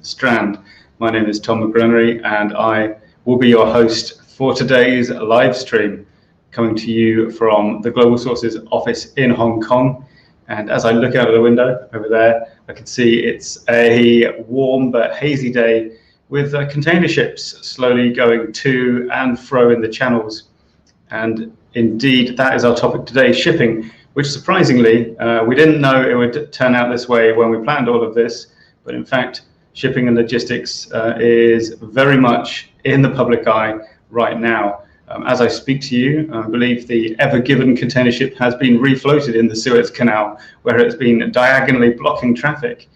Strand. My name is Tom McGrenery and I will be your host for today's live stream, coming to you from the Global Sources office in Hong Kong. And as I look out of the window over there, I can see it's a warm but hazy day with container ships slowly going to and fro in the channels. And indeed, that is our topic today, shipping, which surprisingly, we didn't know it would turn out this way when we planned all of this, but in fact, shipping and logistics is very much in the public eye right now. As I speak to you, I believe the Ever Given container ship has been refloated in the Suez Canal, where it's been diagonally blocking traffic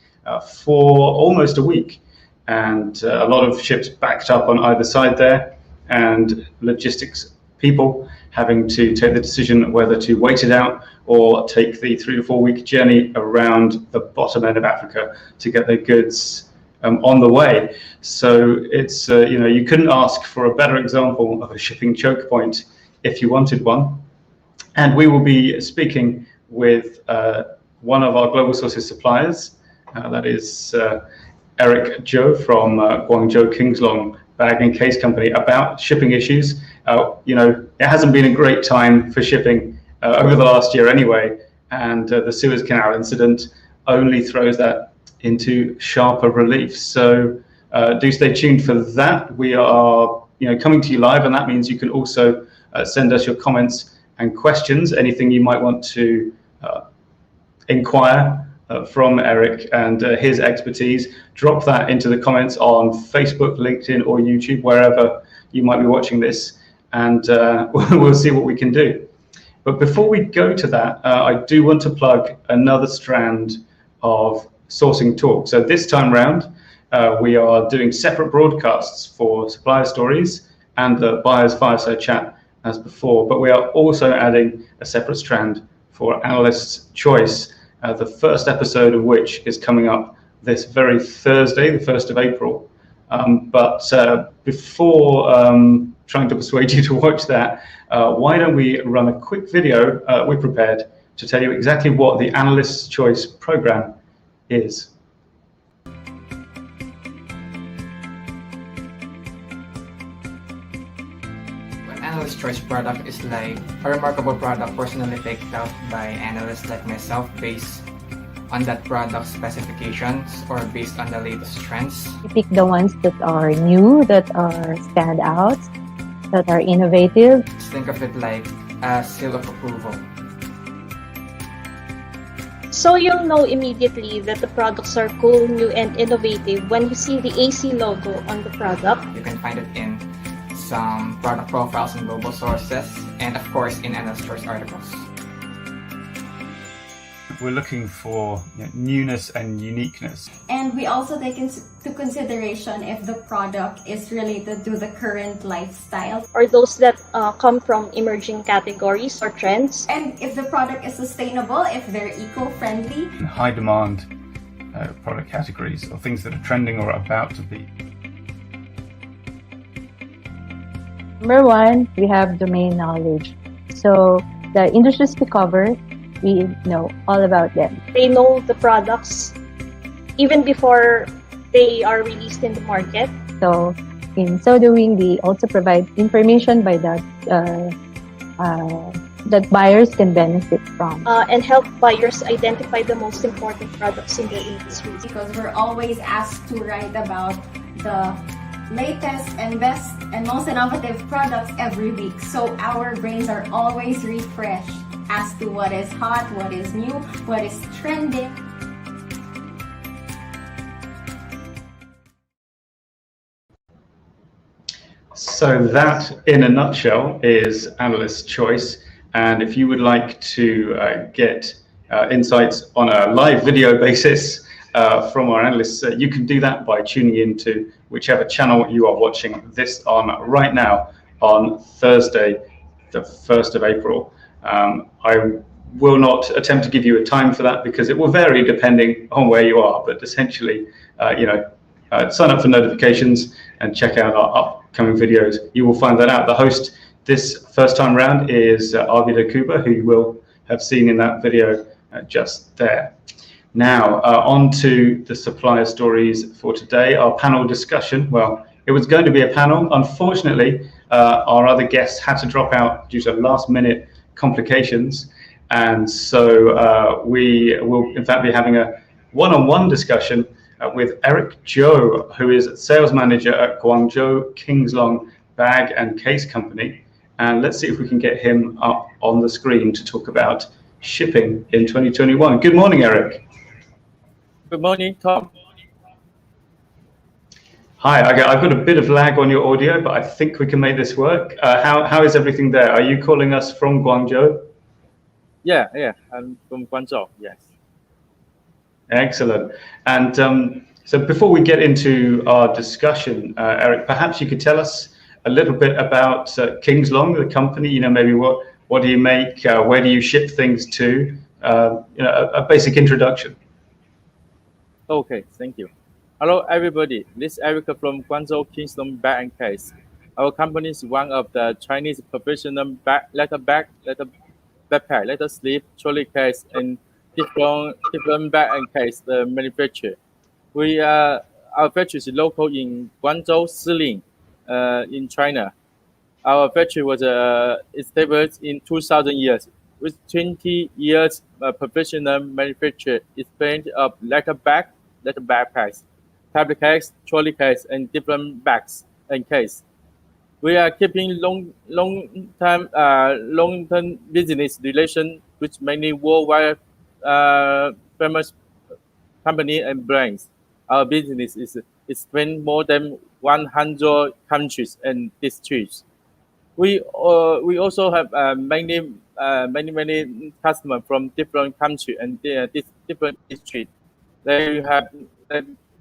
for almost a week. And a lot of ships backed up on either side there, and logistics people having to take the decision whether to wait it out or take the 3 to 4 week journey around the bottom end of Africa to get their goods on the way. So it's, you couldn't ask for a better example of a shipping choke point if you wanted one. And we will be speaking with one of our Global Sources suppliers, that is Eric Zhou from Guangzhou Kingslong Bag and Case Company, about shipping issues. It hasn't been a great time for shipping over the last year anyway, and the Suez Canal incident only throws that into sharper relief. So do stay tuned for that. We are coming to you live, and that means you can also send us your comments and questions, anything you might want to inquire from Eric and his expertise. Drop that into the comments on Facebook, LinkedIn or YouTube, wherever you might be watching this, and we'll see what we can do. But before we go to that, I do want to plug another strand of sourcing talk. So this time round, we are doing separate broadcasts for Supplier Stories and the Buyers Fireside Chat as before, but we are also adding a separate strand for Analyst's Choice, the first episode of which is coming up this very Thursday, the 1st of April. But before trying to persuade you to watch that, why don't we run a quick video we prepared to tell you exactly what the Analyst's Choice program is. An Analyst's Choice product is like a remarkable product personally picked out by analysts like myself based on that product's specifications or based on the latest trends. We pick the ones that are new, that are standouts, that are innovative. Just think of it like a seal of approval. So you'll know immediately that the products are cool, new, and innovative when you see the AC logo on the product. You can find it in some product profiles in Global Sources and of course in Analyst's Choice articles. We're looking for newness and uniqueness. And we also take into consideration if the product is related to the current lifestyle, Or those that come from emerging categories or trends. and if the product is sustainable, if they're eco-friendly. High demand product categories or things that are trending or about to be. Number one, we have domain knowledge. So the industries we cover, we know all about them. They know the products even before they are released in the market. So in so doing, we also provide information by that that buyers can benefit from. And help buyers identify the most important products in their industry. Because we're always asked to write about the latest and best and most innovative products every week. So our brains are always refreshed as to what is hot, what is new, what is trending. So that, in a nutshell, is Analyst's Choice. And if you would like to get insights on a live video basis from our analysts, you can do that by tuning into whichever channel you are watching this on right now on Thursday, the 1st of April. I will not attempt to give you a time for that because it will vary depending on where you are, but essentially, sign up for notifications and check out our upcoming videos. You will find that out. The host this first time round is Arvida Kuba, who you will have seen in that video just there. Now, on to the supplier stories for today. Our panel discussion. Well, it was going to be a panel. Unfortunately, our other guests had to drop out due to last-minute complications, and so we will, in fact, be having a one-on-one discussion with Eric Zhou, who is sales manager at Guangzhou Kingslong Bag and Case Company. And let's see if we can get him up on the screen to talk about shipping in 2021. Good morning, Eric. Good morning, Tom. Hi, I've got a bit of lag on your audio, but I think we can make this work. How is everything there? Are you calling us from Guangzhou? Yeah, I'm from Guangzhou, yes. Excellent. And so before we get into our discussion, Eric, perhaps you could tell us a little bit about Kingslong, the company. You know, maybe what do you make? Where do you ship things to? You know, a basic introduction. Okay, thank you. Hello, everybody. This is Eric from Guangzhou Kingslong Bag and Case. Our company is one of the Chinese professional letter bag, letter backpack, letter sleeve, trolley case, and different bag and case manufacturer. Our factory is local in Guangzhou, Shilin, in China. Our factory was established in 2000 years with 20 years professional manufacture experience of letter backpacks, tablet case, trolley case, and different bags and case. We are keeping long-term business relation with many worldwide famous company and brands. Our business is spread more than 100 countries and districts. We also have many customers from different countries and different districts.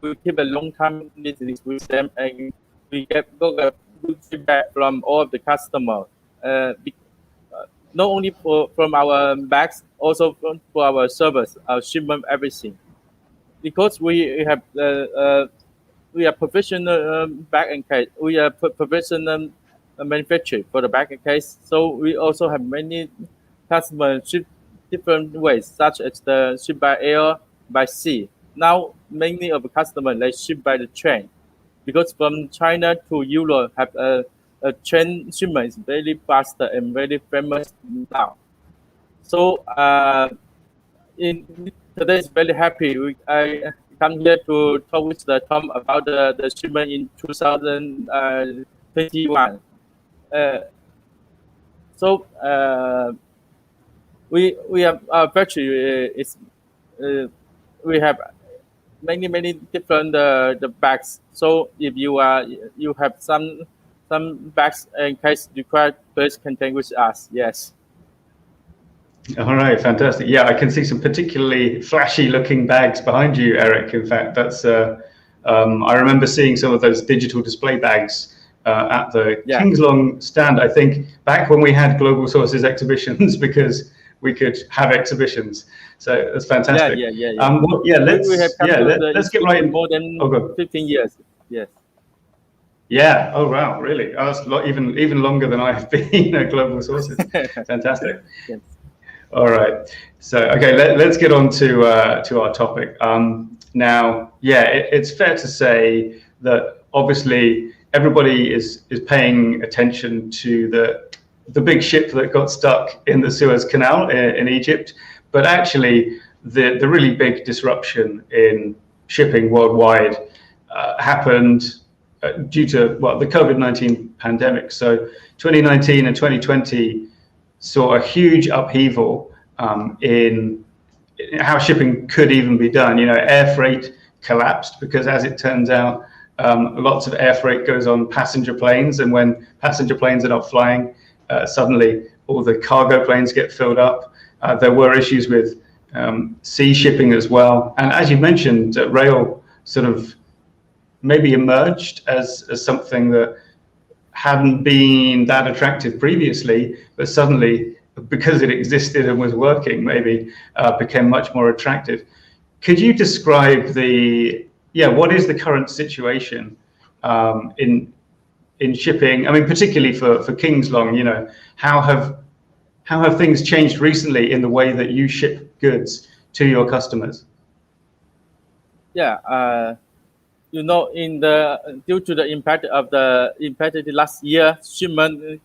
We keep a long-term business with them, and we got a good feedback from all of the customers. Not only from our bags, also for our service, our shipment, everything. Because we are professional bag and case. We are professional manufacturer for the bag and case. So we also have many customers ship different ways, such as the ship by air, by sea. Now, many of the customers they ship by the train, because from China to Europe have a train shipment is very faster and very famous now. So today is very happy. I come here to talk with Tom about the shipment in 2021. We have our factory we have many different the bags. So if you have some bags in case required, please contact with us. Yes. All right, fantastic. Yeah, I can see some particularly flashy-looking bags behind you, Eric. In fact, that's I remember seeing some of those digital display bags at the Kingslong stand. I think back when we had Global Sources exhibitions, because we could have exhibitions. So that's fantastic. Let's get right in. More than 15 years. Yes. Yeah. Oh wow. Really? Oh, that's even longer than I have been at Global Sources. Fantastic. Yes. All right. So okay, let's get on to our topic. Now, it's fair to say that obviously everybody is paying attention to the big ship that got stuck in the Suez Canal in Egypt, but actually the really big disruption in shipping worldwide happened due to the COVID-19 pandemic. So 2019 and 2020 saw a huge upheaval in how shipping could even be done. You know, air freight collapsed because, as it turns out, lots of air freight goes on passenger planes, and when passenger planes are not flying, suddenly all the cargo planes get filled up. There were issues with sea shipping as well, and as you mentioned, rail sort of maybe emerged as something that hadn't been that attractive previously, but suddenly, because it existed and was working, maybe became much more attractive. Could you describe what is the current situation in shipping? I mean, particularly for Kingslong, you know, how have things changed recently in the way that you ship goods to your customers? Yeah, in the due to the impact of the impacted last year, shipment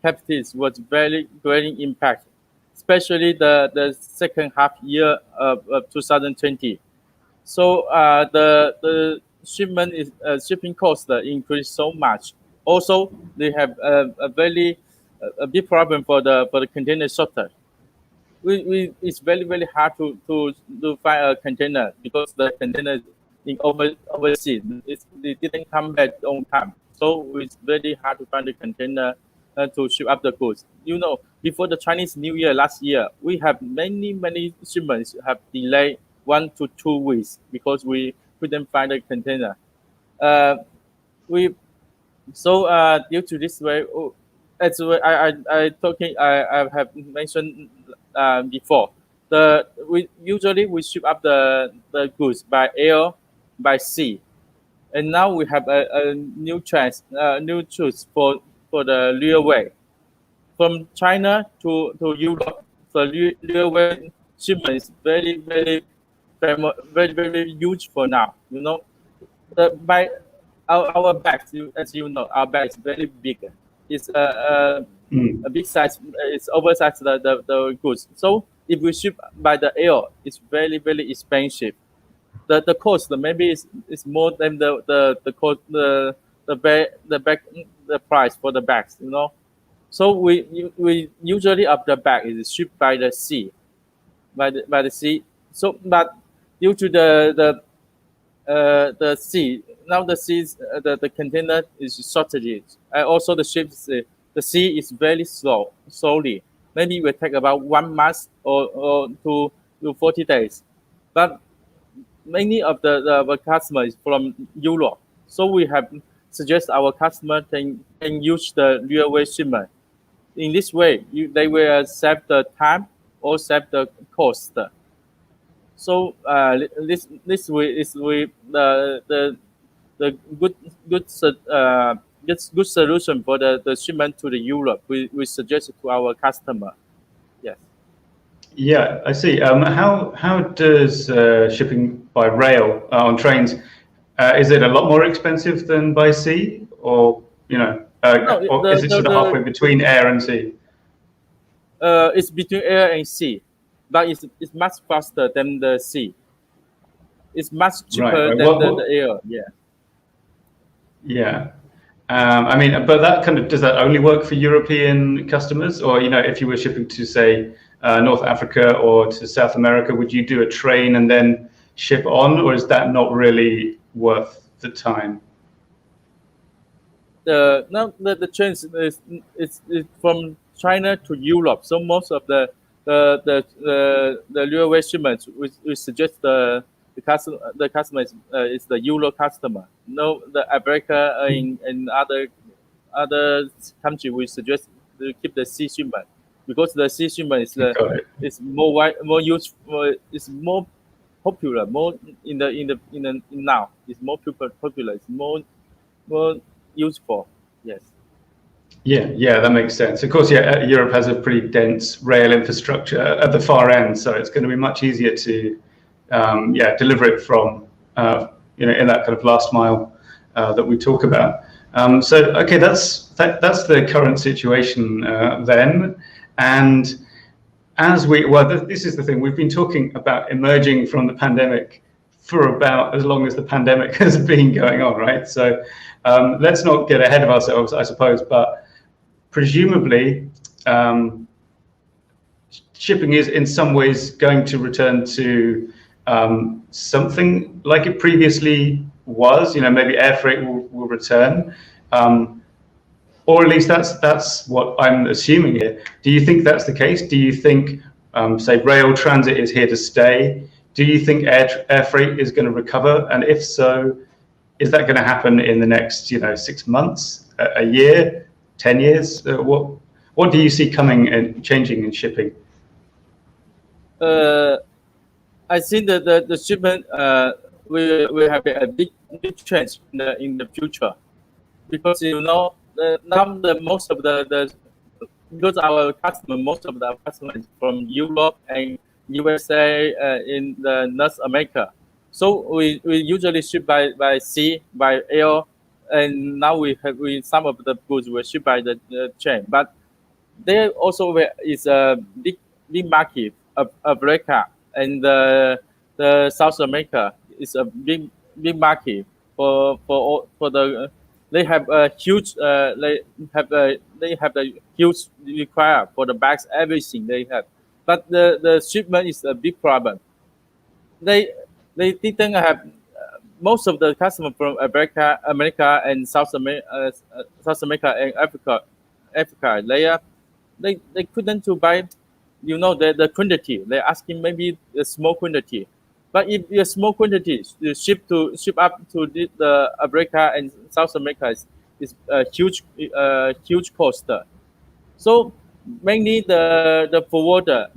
capacities was very great impact, especially the second half year of 2020. So the shipment is shipping cost increased so much. Also, they have a very a big problem for the container shortage. It's very hard to find a container because the container is in overseas. It didn't come back on time, so it's very hard to find the container to ship up the goods. Before the Chinese New Year last year, we have many shipments have delayed 1 to 2 weeks because we couldn't find a container. Uh, we due to this way, as I have mentioned before, we ship up the goods by air, by sea, and now we have a new choice for the railway from China to Europe. The railway shipment is very huge for now. By our bags, as you know, our bag is very big. It's a big size. It's oversized the goods. So if we ship by the air, it's very expensive. The cost maybe is more than the cost the price for the bags. So we usually of the bag is shipped by the sea, by the sea. So but due to the sea. Now the seas, the container is shortage. Also the sea is very slowly. Maybe it will take about 1 month or to 40 days. But many of the customers from Europe, so we have suggest our customer can use the railway shipment. In this way, they will save the time or save the cost. So this way is the good solution for the shipment to the Europe. We suggest to our customer. Yes. Yeah, I see. How does shipping by rail on trains, is it a lot more expensive than by sea, or No, or is it sort of halfway between air and sea? it's between air and sea, but it's much faster than the sea. It's much cheaper Right. than the air. Yeah. Yeah. I mean, but that does that only work for European customers, or if you were shipping to, say, North Africa or to South America, would you do a train and then ship on, or is that not really worth the time? Now the train is from China to Europe. So most of the railway shipments we suggest the customer is the Euro customer. No, the America in other country we suggest to keep the sea shipment because the sea shipment is more useful. It's more popular. More in now. It's more popular. It's more useful. Yes. Yeah, that makes sense. Of course, yeah, Europe has a pretty dense rail infrastructure at the far end, so it's going to be much easier to, deliver it from, in that kind of last mile that we talk about. Okay, that's the current situation then, and this is the thing, we've been talking about emerging from the pandemic for about as long as the pandemic has been going on, right? So let's not get ahead of ourselves, I suppose, but presumably shipping is in some ways going to return to something like it previously was. Maybe air freight will return, or at least that's what I'm assuming here. Do you think that's the case? Do you think, say, rail transit is here to stay? Do you think air freight is going to recover? And if so, is that going to happen in the next 6 months, a year, 10 years? What do you see coming and changing in shipping? I think that the shipment will have a big change in the future because now most of because most of the customers from Europe and USA in the North America, So we usually ship by sea, by air, and now we some of the goods were shipped by the train. But there also is a big market of Africa, and the South America is a big market for the they have a huge they have a huge require for the bags, everything they have, but the shipment is a big problem. they they didn't have most of the customers from America and South America and Africa. They couldn't to buy, the quantity. They're asking maybe a small quantity, but if a small quantity you ship up to the Africa and South America is a huge cost. So many of the forwarder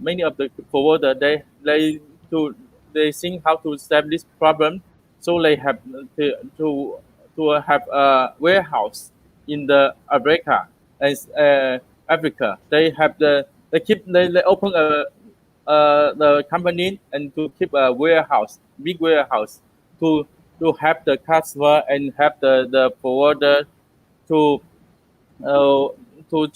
they think how to solve this problem. So they have to have a warehouse in the Africa and Africa. They open the company and to keep a warehouse, big warehouse, to have the customer and have the forwarder to uh, to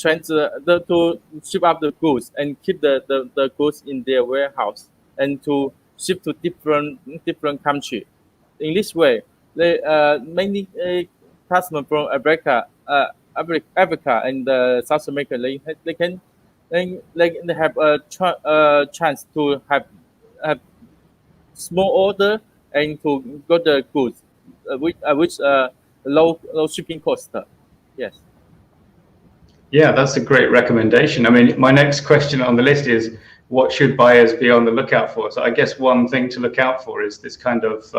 ship up the goods and keep the goods in their warehouse and to ship to different country. In this way, many customers from Africa and South America they have a chance to have small order and to got the goods which low shipping cost. Yes. Yeah, that's a great recommendation. I mean, my next question on the list is, what should buyers be on the lookout for? So I guess one thing to look out for is this kind of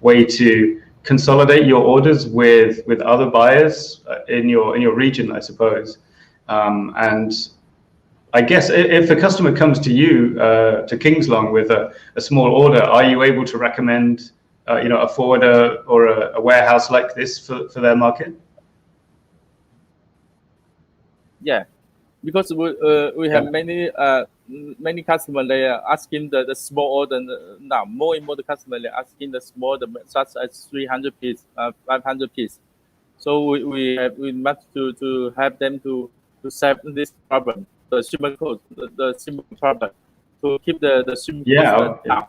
way to consolidate your orders with other buyers in your region, I suppose. And I guess if a customer comes to you to King's Long with a small order, are you able to recommend a forwarder or a warehouse like this for their market? Yeah, because we have many customers. They are asking the small order now. More and more the customers they are asking the small, such as 300 piece, 500 piece. So we must to help them to solve this problem, the shipment cost, the shipment problem, to keep the shipment cost down.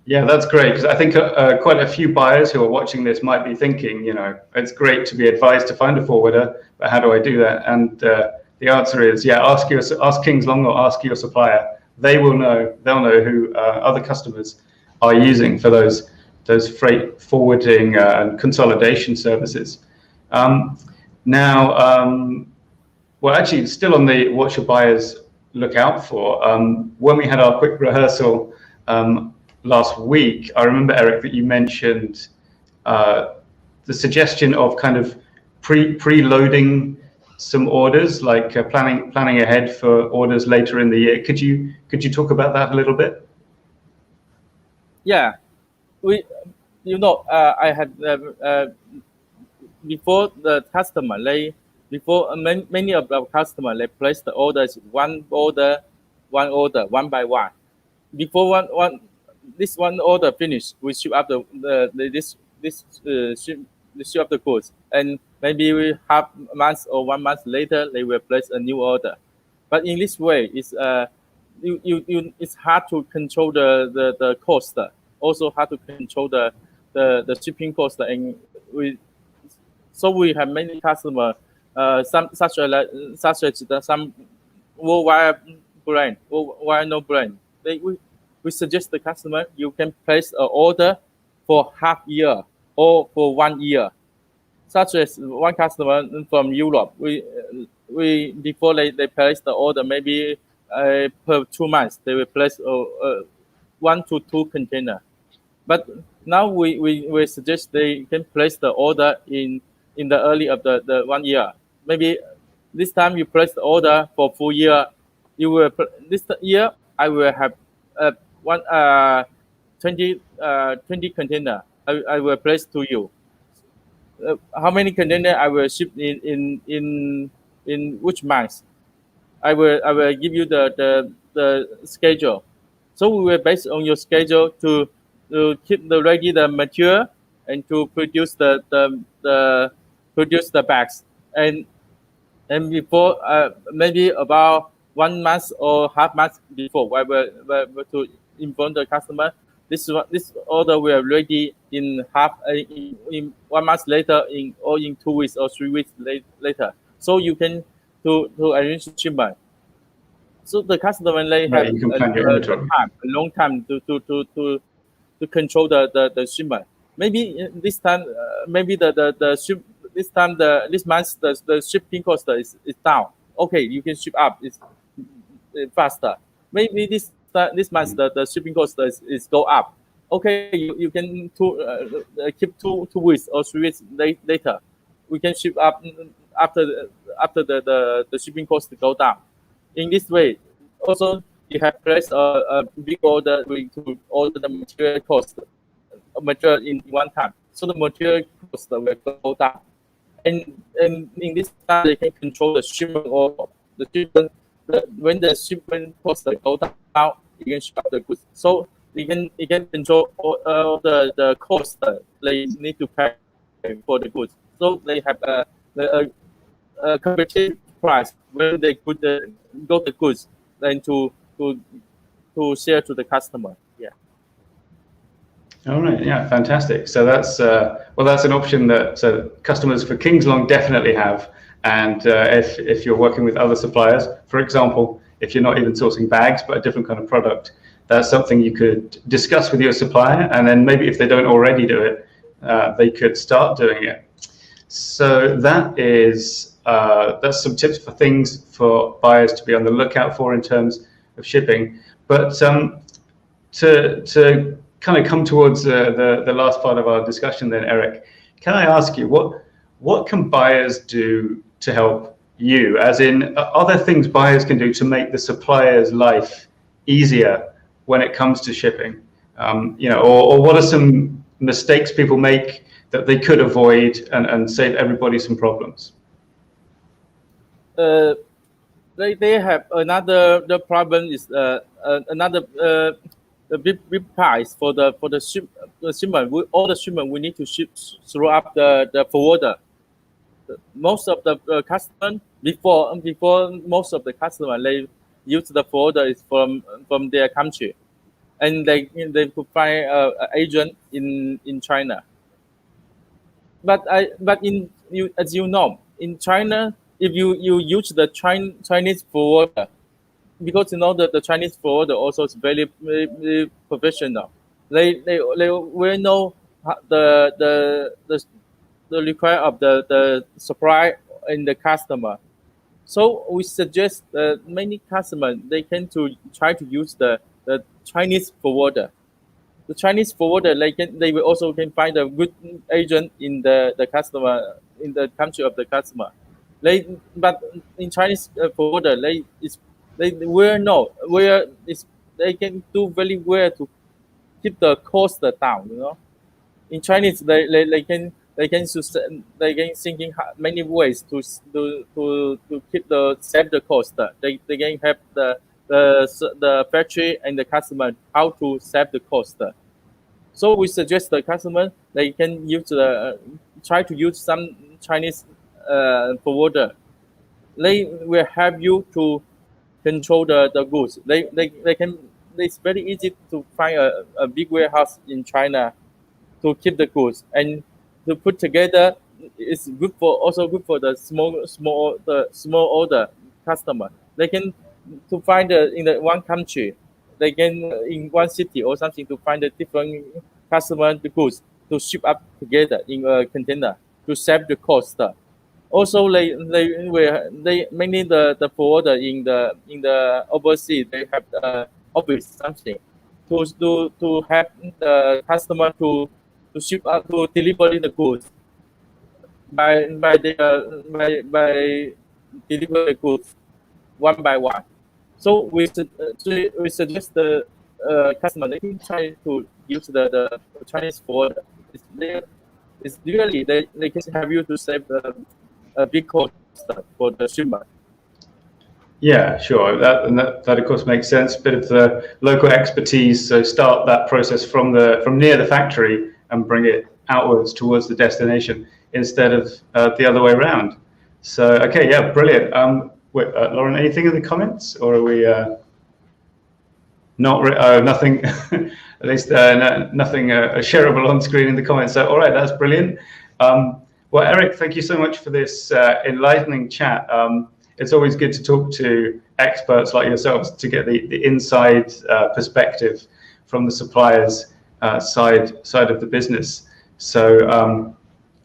Yeah, that's great, because I think quite a few buyers who are watching this might be thinking, it's great to be advised to find a forwarder, but how do I do that? And the answer is, ask King's Long or ask your supplier. They will know. They'll know who other customers are using for those freight forwarding and consolidation services. Well, actually, still on the what should buyers look out for. When we had our quick rehearsal last week, I remember, Eric, that you mentioned the suggestion of kind of preloading some orders, like planning ahead for orders later in the year. Could you talk about that a little bit? Yeah, I had before the customer many of our customers they place the orders one by one. Before this one order finished, we ship up ship up the goods, and maybe we half a month or 1 month later they will place a new order. But in this way, it's hard to control the cost. Also hard to control the shipping cost, and we have many customers, such as some worldwide brand, brand. We suggest the customer you can place an order for half year or for 1 year. Such as one customer from Europe, we before they place the order, maybe per 2 months they will place 1 to 2 container. But now we suggest they can place the order in the early of the 1 year. Maybe this time you place the order for full year. This year I will have 20 container. I will place to you. How many container I will ship in which month? I will give you the schedule. So we will based on your schedule to keep ready the material and to produce produce the bags. And before maybe about 1 month or half month before, we were to inform the customer this order will be ready in in 1 month later, or in 2 weeks or 3 weeks later. So you can to arrange shipment. So the customer they Right, have you can plan your inventory. a long time to control the shipment. Maybe this time, maybe the ship this time this month the shipping cost is down. Okay, you can ship up. It's faster. Maybe this month the shipping cost is go up. Okay, you can keep 2 weeks or 3 weeks later. We can ship up after the shipping cost go down. In this way, also you have placed a big order to order the material in one time. So the material cost will go down. And in this time they can control the shipment or the shipment. When the shipment cost go down, you can ship up the goods. So you can control all the cost they need to pay for the goods. So they have a competitive price when they put got the goods then to share to the customer. Yeah. All right, yeah, fantastic. So that's that's an option that customers for King's Long definitely have. And if you're working with other suppliers, for example, if you're not even sourcing bags but a different kind of product, that's something you could discuss with your supplier. And then maybe if they don't already do it, they could start doing it. So that's some tips for things for buyers to be on the lookout for in terms of shipping. But to kind of come towards the last part of our discussion then, Eric, can I ask you, what can buyers do to help you? As in, are there things buyers can do to make the supplier's life easier when it comes to shipping? Or what are some mistakes people make that they could avoid and save everybody some problems? They have the problem is the big price for the shipment. All the shipment we need to ship through up the forwarder. Most of the customer before most of the customer they use the forwarder is from their country, and they could find an agent in China. But as you know, in China, if you use the Chinese forwarder, because you know that the Chinese forwarder also is very, very professional. They will know the require of the supply and the customer. So we suggest many customers they can to try to use the Chinese forwarder. The Chinese forwarder they will also can find a good agent in the customer in the country of the customer. But in Chinese forwarder they will know where they can do very well to keep the cost down. In Chinese they can thinking many ways to keep save the cost. They can help the factory and the customer how to save the cost. So we suggest the customer they can try to use some Chinese forwarder. They will help you to control the goods. It's very easy to find a big warehouse in China to keep the goods and to put together. It's also good for the small order customer. They can to find in the one country. They can in one city or something to find a different customer the goods to ship up together in a container to save the cost. Also, they mainly the forwarder in the overseas they have office something to have the customer to ship up to deliver the goods by deliver the goods one by one. So we suggest the customer they can try to use the Chinese forwarder. It's really they can have you to save a big cost for the shipment. Yeah, sure. That of course makes sense. Bit of the local expertise. So start that process from near the factory and bring it outwards towards the destination instead of the other way around. So okay, yeah, brilliant. Lauren, anything in the comments, or are we nothing? At least nothing shareable on screen in the comments. So all right, that's brilliant. Well, Eric, thank you so much for this enlightening chat. It's always good to talk to experts like yourselves to get the inside perspective from the suppliers side of the business. So,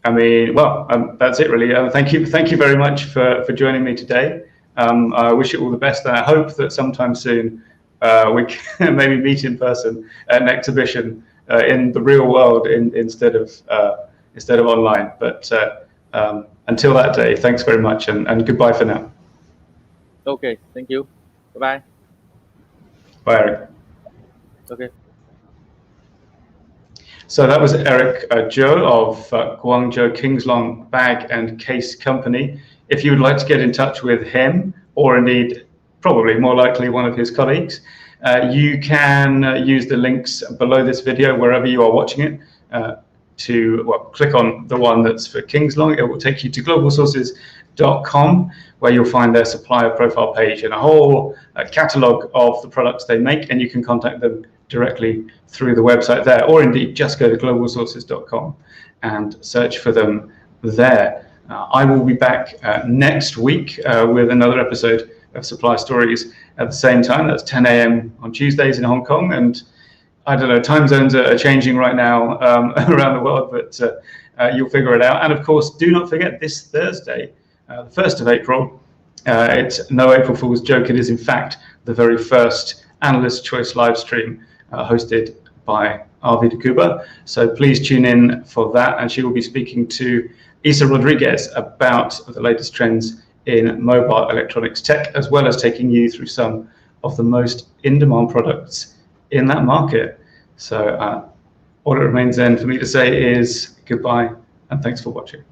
I mean, well, that's it really. Thank you very much for joining me today. I wish you all the best, and I hope that sometime soon we can maybe meet in person at an exhibition in the real world instead of online. But until that day, thanks very much, and goodbye for now. Okay, thank you. Bye-bye. Bye, Eric. Okay. So that was Eric Zhou of Guangzhou Kingslong Bag and Case Company. If you would like to get in touch with him, or indeed probably more likely one of his colleagues, you can use the links below this video wherever you are watching it click on the one that's for Kingslong. It will take you to globalsources.com, where you'll find their supplier profile page and a whole catalog of the products they make, and you can contact them directly through the website there, or indeed just go to globalsources.com and search for them there. I will be back next week with another episode of Supplier Stories at the same time. That's 10 a.m. on Tuesdays in Hong Kong, and I don't know, time zones are changing right now around the world, but you'll figure it out. And of course, do not forget this Thursday, the 1st of April, it's no April Fool's joke. It is in fact the very first Analyst Choice live stream hosted by Arvi de Cuba. So please tune in for that, and she will be speaking to Isa Rodriguez about the latest trends in mobile electronics tech, as well as taking you through some of the most in-demand products in that market. So all it remains then for me to say is goodbye, and thanks for watching.